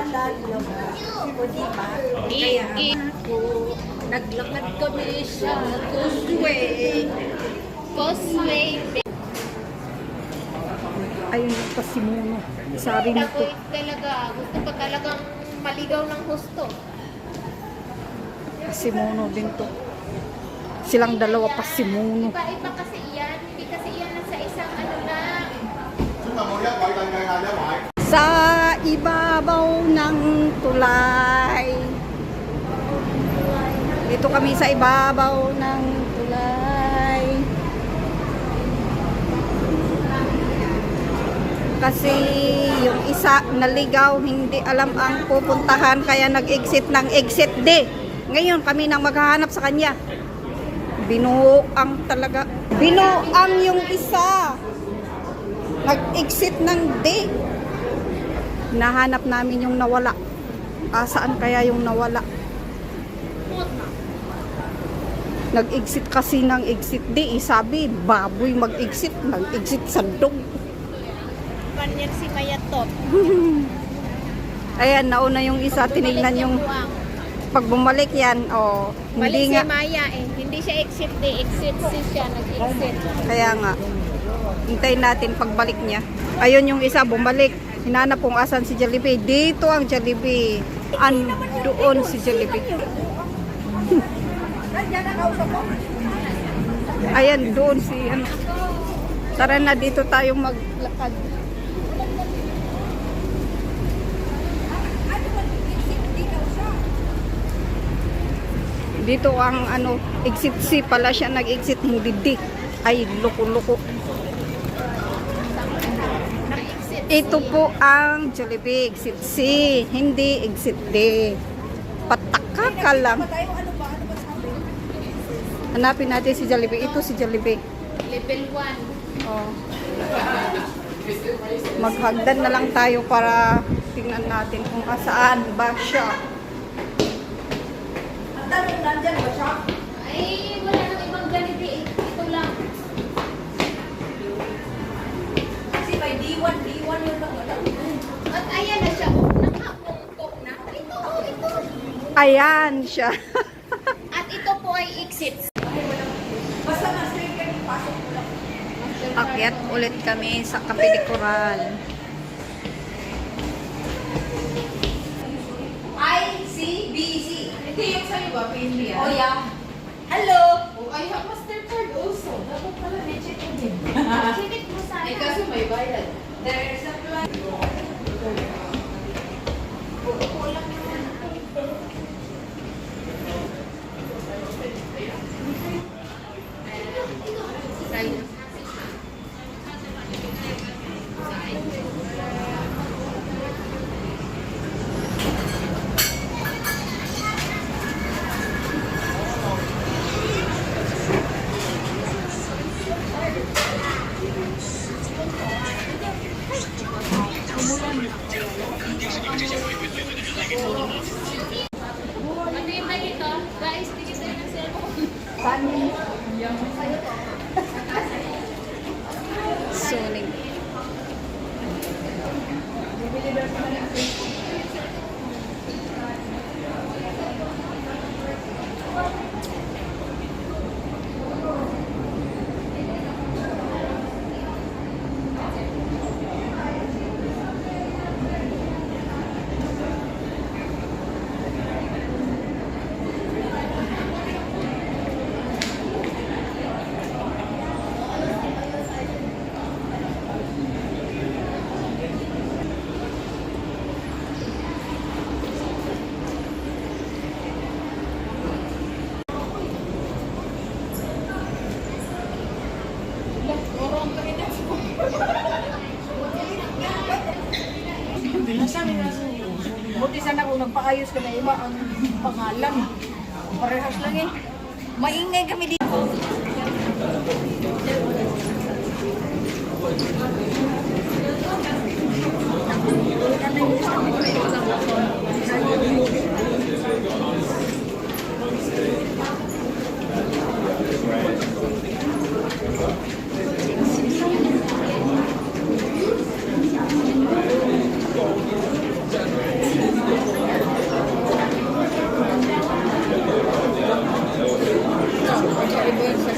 naalala mo. O diba? Kaya ako, naglakad kami sa Causeway. Causeway. Ayun yung pasimuno. Sabi nito. Ako talaga, gusto ko talagang maligaw ng husto. Pasimuno din to. Silang dalawa pasimuno. Iba-iba kasi iyan. Hindi kasi iyan sa isang ano lang. Sa ibabaw ng tulay. Dito kami sa ibabaw ng tulay. Kasi yung isa naligaw, hindi alam ang pupuntahan, kaya nag-exit ng exit D. Ngayon kami nang maghahanap sa kanya. Binuang talaga. Binuang yung isa. Nag-exit ng D. Nahanap namin yung nawala. Saan kaya yung nawala? Nag-exit kasi ng exit D. Sabi, baboy mag-exit. Nag-exit sa dog. Panyan si Mayatot. Ayan, nauna yung isa. Tinignan yung pag bumalik yan. Oh, Balik hindi si nga. Maya eh. Hindi siya exit D. Exit si siya. Nag-exit. Kaya nga. Hintayin natin pagbalik niya. Ayun yung isa, bumalik. Hinanap kung asan si Jollibee. Dito ang Jollibee. Doon si Jollibee. Ayan, doon si ano. Tara na, dito tayo maglakad. Dito ang ano, exit C pala siya nag-exit, hindi D. Ay, loko-loko. Ito po ang Jollibee, exit C, hindi exit D. Pataka ka lang. Hanapin natin si Jollibee. Ito si Jollibee. Level 1. Oh. Maghagdan na lang tayo para tingnan natin kung saan ba siya. Nandyan ba siya? Ay, wala nang ibang Jollibee. Ito lang. Kasi may D1 yun lang. At ayan na siya. Nakapungkok na. Ito. Ayan siya. At ito po ay exit. Basta na-save kayo, pasok mo lang. Akyat ulit kami sa Cafe de Coral. ICBC. Hindi, yung sa'yo ba? Pinli Oh, yeah. Hello! Oh, I have Mastercard also. Dapat pala may check mo din. Check mo sana. Eh, kaso may bayad. There's a plan. Ano yung bag ito? Guys, tigil tayo ng cellphone. Suning. Buti sana kung nagpaayos ka na iba ang pangalan. Parehas lang eh. Maingay kami dito.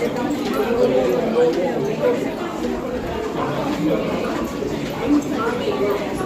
Thank you.